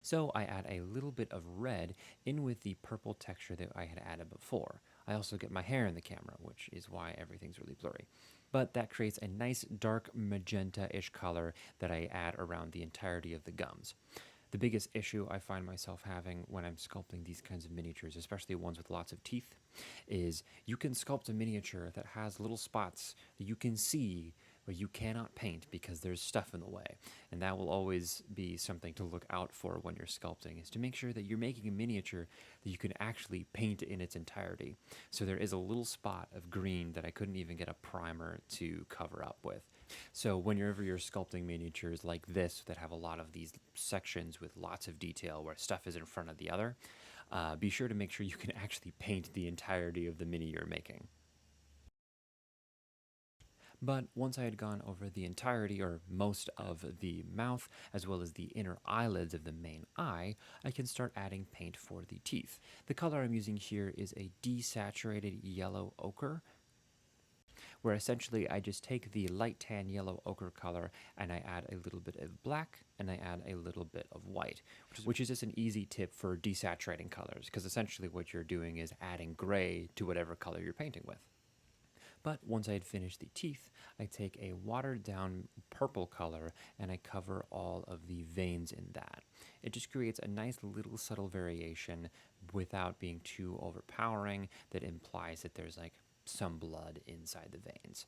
So I add a little bit of red in with the purple texture that I had added before. I also get my hair in the camera, which is why everything's really blurry. But that creates a nice dark magenta-ish color that I add around the entirety of the gums. The biggest issue I find myself having when I'm sculpting these kinds of miniatures, especially ones with lots of teeth, is you can sculpt a miniature that has little spots that you can see, but you cannot paint because there's stuff in the way. And that will always be something to look out for when you're sculpting, is to make sure that you're making a miniature that you can actually paint in its entirety. So there is a little spot of green that I couldn't even get a primer to cover up with. So whenever you're sculpting miniatures like this that have a lot of these sections with lots of detail where stuff is in front of the other, be sure to make sure you can actually paint the entirety of the mini you're making. But once I had gone over the entirety or most of the mouth, as well as the inner eyelids of the main eye, I can start adding paint for the teeth. The color I'm using here is a desaturated yellow ochre, where essentially I just take the light tan yellow ochre color and I add a little bit of black and I add a little bit of white, which is just an easy tip for desaturating colors, because essentially what you're doing is adding gray to whatever color you're painting with. But once I had finished the teeth, I take a watered down purple color and I cover all of the veins in that. It just creates a nice little subtle variation without being too overpowering that implies that there's like some blood inside the veins.